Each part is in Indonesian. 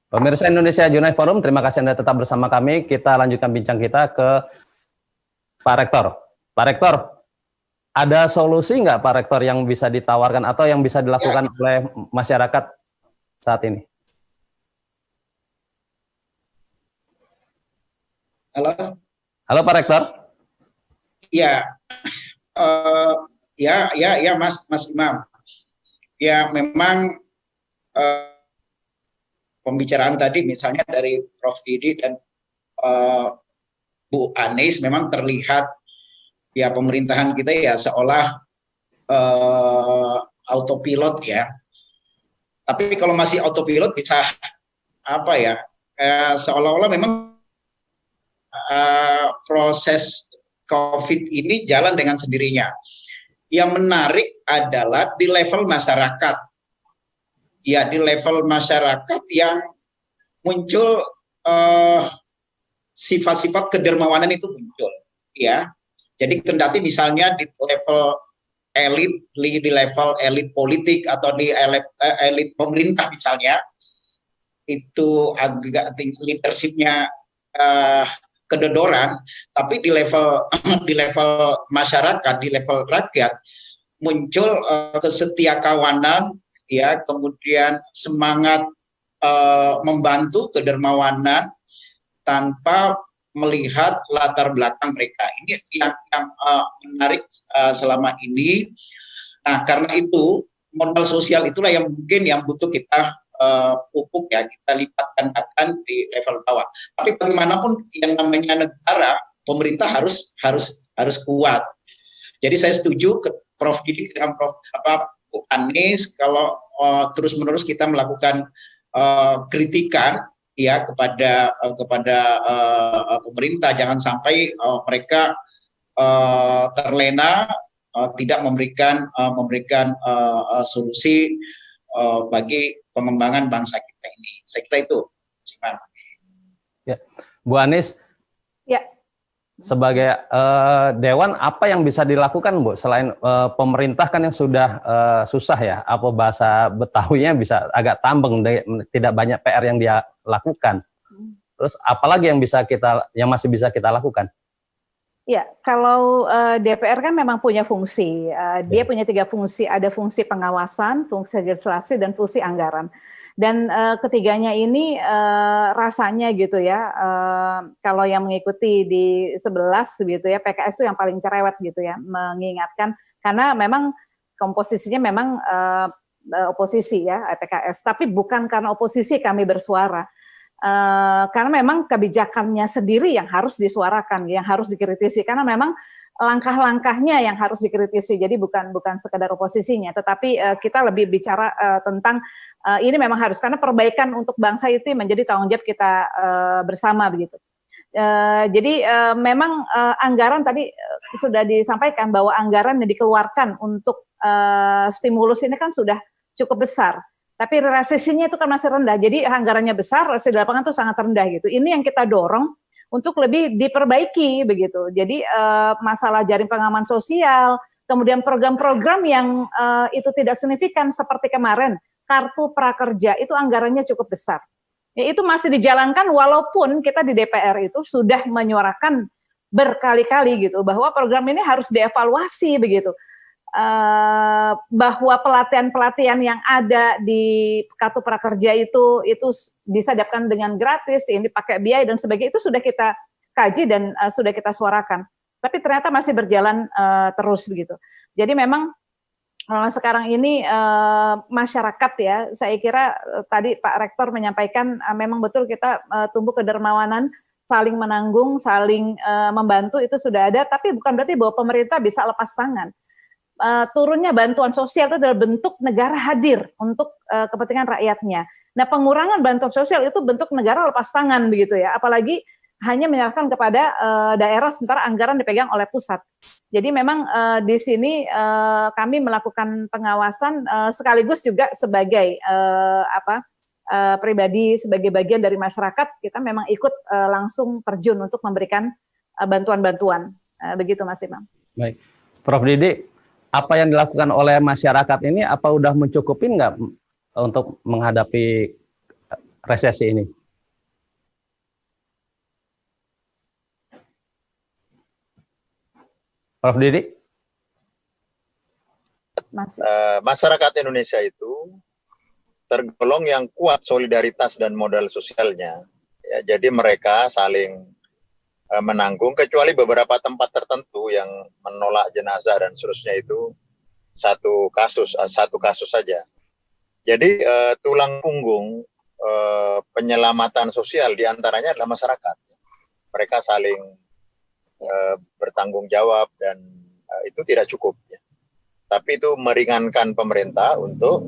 Pemirsa Indonesia Junai Forum, terima kasih Anda tetap bersama kami. Kita lanjutkan bincang kita ke Pak Rektor. Pak Rektor, ada solusi nggak Pak Rektor yang bisa ditawarkan atau yang bisa dilakukan oleh masyarakat saat ini? Halo. Halo Pak Rektor. Ya, ya Mas Imam. Ya memang pembicaraan tadi misalnya dari Prof. Didi dan Bu Anies memang terlihat ya pemerintahan kita ya seolah autopilot ya. Tapi kalau masih autopilot bisa apa ya? Seolah-olah memang proses COVID ini jalan dengan sendirinya. Yang menarik adalah di level masyarakat. Ya, di level masyarakat yang muncul sifat-sifat kedermawanan itu muncul. Ya, jadi kendati misalnya di level elit, di level elit politik atau di elit pemerintah misalnya, itu agak leadershipnya kedodoran, tapi di level masyarakat, di level rakyat muncul kesetiakawanan, ya, kemudian semangat membantu, kedermawanan tanpa melihat latar belakang mereka. Ini yang menarik selama ini. Nah, karena itu modal sosial itulah yang mungkin yang butuh kita pupuk ya, kita lipat gandakan di level bawah. Tapi bagaimanapun yang namanya negara, pemerintah harus kuat. Jadi saya setuju ke Prof. Didi dengan Prof. Bu Anies kalau terus-menerus kita melakukan kritikan ya kepada pemerintah, jangan sampai mereka terlena, tidak memberikan solusi bagi pengembangan bangsa kita ini. Saya kira itu. Ya. Bu Anies, ya. Sebagai Dewan, apa yang bisa dilakukan, Bu? Selain pemerintah kan yang sudah susah ya, apa bahasa Betawinya bisa agak tambeng, tidak banyak PR yang dia lakukan. Terus apalagi yang masih bisa kita lakukan? Ya, kalau DPR kan memang punya fungsi. Dia punya 3 fungsi. Ada fungsi pengawasan, fungsi legislasi, dan fungsi anggaran. Dan ketiganya ini rasanya gitu ya, kalau yang mengikuti di 11 gitu ya, PKS itu yang paling cerewet gitu ya, mengingatkan karena memang komposisinya memang oposisi ya, PKS. Tapi bukan karena oposisi kami bersuara. Karena memang kebijakannya sendiri yang harus disuarakan, yang harus dikritisi, karena memang langkah-langkahnya yang harus dikritisi. Jadi bukan sekedar oposisinya, tetapi kita lebih bicara tentang ini memang harus, karena perbaikan untuk bangsa itu menjadi tanggung jawab kita bersama begitu. Jadi memang anggaran tadi sudah disampaikan bahwa anggaran yang dikeluarkan untuk stimulus ini kan sudah cukup besar. Tapi realisasinya itu kan masih rendah. Jadi anggarannya besar, realisasi di lapangan itu sangat rendah gitu. Ini yang kita dorong untuk lebih diperbaiki begitu. Jadi masalah jaring pengaman sosial, kemudian program-program yang itu tidak signifikan seperti kemarin, kartu prakerja itu anggarannya cukup besar. Ya, itu masih dijalankan walaupun kita di DPR itu sudah menyuarakan berkali-kali gitu bahwa program ini harus dievaluasi begitu. Bahwa pelatihan-pelatihan yang ada di kartu prakerja itu bisa didapatkan dengan gratis, ini pakai biaya dan sebagainya, itu sudah kita kaji dan sudah kita suarakan. Tapi ternyata masih berjalan terus begitu. Jadi memang sekarang ini masyarakat ya, saya kira tadi Pak Rektor menyampaikan memang betul kita tumbuh kedermawanan, saling menanggung, saling membantu itu sudah ada, tapi bukan berarti bahwa pemerintah bisa lepas tangan. Turunnya bantuan sosial itu adalah bentuk negara hadir untuk kepentingan rakyatnya. Nah, pengurangan bantuan sosial itu bentuk negara lepas tangan begitu ya, apalagi hanya menyerahkan kepada daerah sementara anggaran dipegang oleh pusat. Jadi memang di sini kami melakukan pengawasan sekaligus juga sebagai pribadi, sebagai bagian dari masyarakat, kita memang ikut langsung terjun untuk memberikan bantuan-bantuan. Begitu Mas Imam. Baik. Prof. Didi, apa yang dilakukan oleh masyarakat ini apa udah mencukupin nggak untuk menghadapi resesi ini? Prof. Didi? Masyarakat Indonesia itu tergolong yang kuat solidaritas dan modal sosialnya. Ya, jadi mereka saling menanggung, kecuali beberapa tempat tertentu yang menolak jenazah dan seterusnya itu satu kasus saja. Jadi tulang punggung penyelamatan sosial diantaranya adalah masyarakat. Mereka saling bertanggung jawab dan itu tidak cukup. Ya. Tapi itu meringankan pemerintah untuk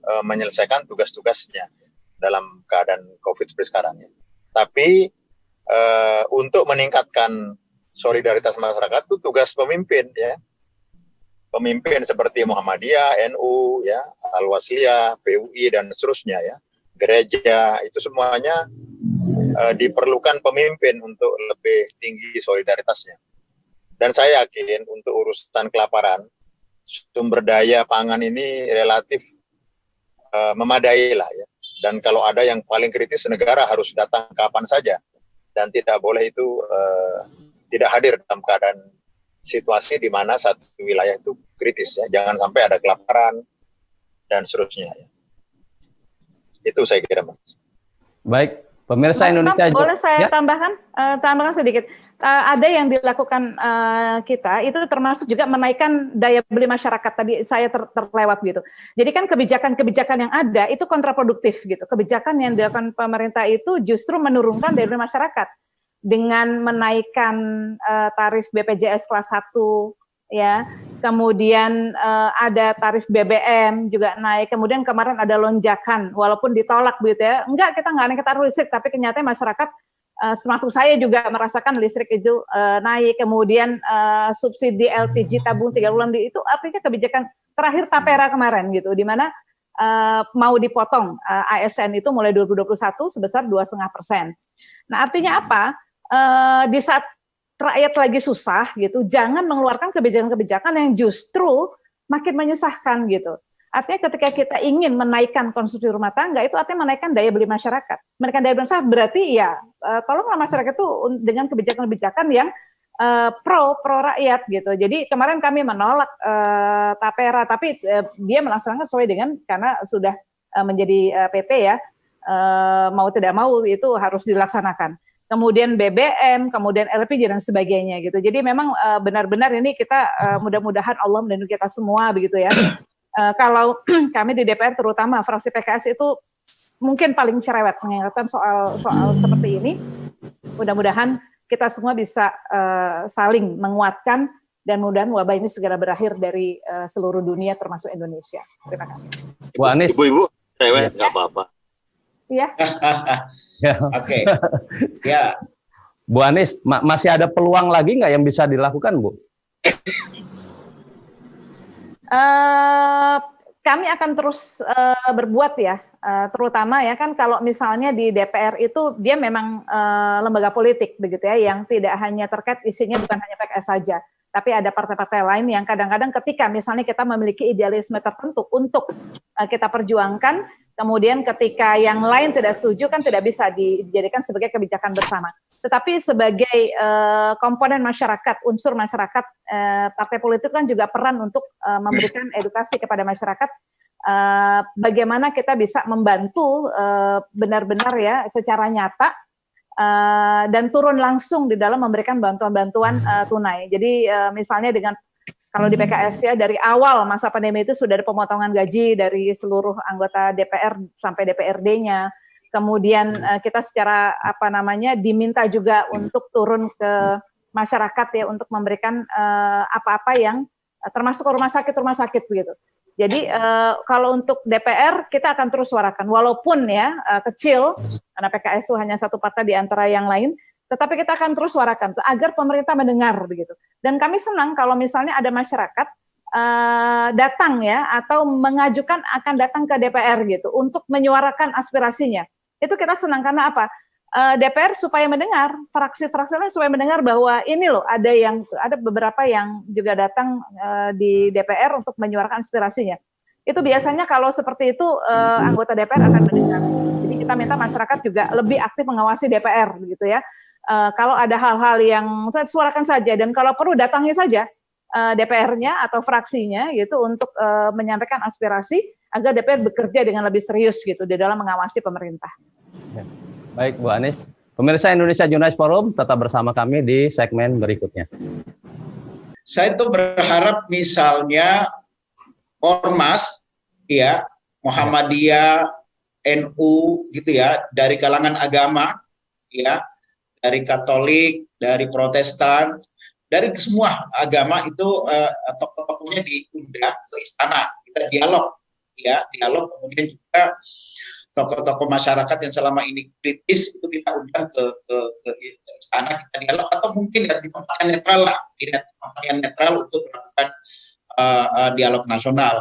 menyelesaikan tugas-tugasnya dalam keadaan COVID seperti sekarang. Ya. Tapi untuk meningkatkan solidaritas masyarakat itu tugas pemimpin, ya. Pemimpin seperti Muhammadiyah, NU, ya, Al-Wasliyah, PUI dan seterusnya, ya. Gereja itu semuanya diperlukan pemimpin untuk lebih tinggi solidaritasnya. Dan saya yakin untuk urusan kelaparan, sumber daya pangan ini relatif memadai lah, ya. Dan kalau ada yang paling kritis, negara harus datang kapan saja dan tidak boleh itu tidak hadir dalam keadaan situasi di mana satu wilayah itu kritis, ya. Jangan sampai ada kelaparan dan seterusnya, ya. Itu saya kira, Mas. Baik, pemirsa Indonesia. Boleh saya tambahkan sedikit. Ada yang dilakukan kita itu termasuk juga menaikkan daya beli masyarakat. Tadi saya terlewat gitu. Jadi kan kebijakan yang ada itu kontraproduktif gitu. Kebijakan yang dilakukan pemerintah itu justru menurunkan daya beli masyarakat dengan menaikkan tarif BPJS kelas 1, ya. Kemudian ada tarif BBM juga naik. Kemudian kemarin ada lonjakan, walaupun ditolak gitu ya. Enggak, kita nggak naik tarif listrik, tapi kenyataannya masyarakat termasuk saya juga merasakan listrik itu naik. Kemudian subsidi LPG tabung 3 bulan itu artinya kebijakan terakhir Tapera kemarin gitu, di mana mau dipotong ASN itu mulai 2021 sebesar 2,5%. Nah, artinya apa? Di saat rakyat lagi susah gitu, jangan mengeluarkan kebijakan-kebijakan yang justru makin menyusahkan gitu. Artinya ketika kita ingin menaikkan konsumsi rumah tangga, itu artinya menaikkan daya beli masyarakat. Menaikkan daya beli masyarakat berarti ya tolonglah masyarakat itu dengan kebijakan-kebijakan yang pro rakyat gitu. Jadi kemarin kami menolak Tapera, tapi dia melaksanakan sesuai dengan karena sudah menjadi PP ya, mau tidak mau itu harus dilaksanakan. Kemudian BBM, kemudian LPG dan sebagainya gitu. Jadi memang benar-benar ini kita mudah-mudahan Allah melindungi kita semua begitu ya. Kalau kami di DPR terutama fraksi PKS itu mungkin paling cerewet mengingatkan soal seperti ini. Mudah-mudahan kita semua bisa saling menguatkan dan mudah-mudahan wabah ini segera berakhir dari seluruh dunia termasuk Indonesia. Terima kasih. Bu Anies. Ibu-ibu, cerewet nggak apa-apa. Iya. Oke. Ya. Bu Anies, masih ada peluang lagi nggak yang bisa dilakukan, Bu? Kami akan terus berbuat ya, terutama ya kan kalau misalnya di DPR itu dia memang lembaga politik begitu ya, yang tidak hanya terkait isinya bukan hanya PKS saja, tapi ada partai-partai lain yang kadang-kadang ketika misalnya kita memiliki idealisme tertentu untuk kita perjuangkan, kemudian ketika yang lain tidak setuju kan tidak bisa dijadikan sebagai kebijakan bersama. Tetapi sebagai komponen masyarakat, unsur masyarakat, partai politik kan juga peran untuk memberikan edukasi kepada masyarakat bagaimana kita bisa membantu benar-benar ya secara nyata dan turun langsung di dalam memberikan bantuan-bantuan tunai. Jadi misalnya dengan kalau di PKS ya dari awal masa pandemi itu sudah ada pemotongan gaji dari seluruh anggota DPR sampai DPRD-nya. Kemudian kita secara diminta juga untuk turun ke masyarakat ya untuk memberikan apa-apa yang termasuk rumah sakit begitu. Jadi kalau untuk DPR kita akan terus suarakan walaupun ya kecil karena PKS itu hanya satu partai di antara yang lain. Tetapi kita akan terus suarakan agar pemerintah mendengar begitu. Dan kami senang kalau misalnya ada masyarakat datang ya atau mengajukan akan datang ke DPR gitu untuk menyuarakan aspirasinya. Itu kita senang karena apa? DPR supaya mendengar, fraksi-fraksi lain supaya mendengar bahwa ini loh ada beberapa yang juga datang di DPR untuk menyuarakan aspirasinya. Itu biasanya kalau seperti itu anggota DPR akan mendengar. Jadi kita minta masyarakat juga lebih aktif mengawasi DPR, gitu ya. Kalau ada hal-hal yang suarakan saja, dan kalau perlu datangi saja DPR-nya atau fraksinya gitu untuk menyampaikan aspirasi agar DPR bekerja dengan lebih serius gitu di dalam mengawasi pemerintah. Ya. Baik, Bu Anies. Pemirsa Indonesia Jurnalis Forum, tetap bersama kami di segmen berikutnya. Saya tuh berharap misalnya Ormas, ya, Muhammadiyah, NU, gitu ya, dari kalangan agama, ya, dari Katolik, dari Protestan, dari semua agama itu tokoh-tokohnya diundang ke istana, kita dialog, ya, dialog. Kemudian juga tokoh-tokoh masyarakat yang selama ini kritis itu kita undang ke istana, kita dialog, atau mungkin di tempat yang netral lah, di tempat yang netral untuk melakukan dialog nasional.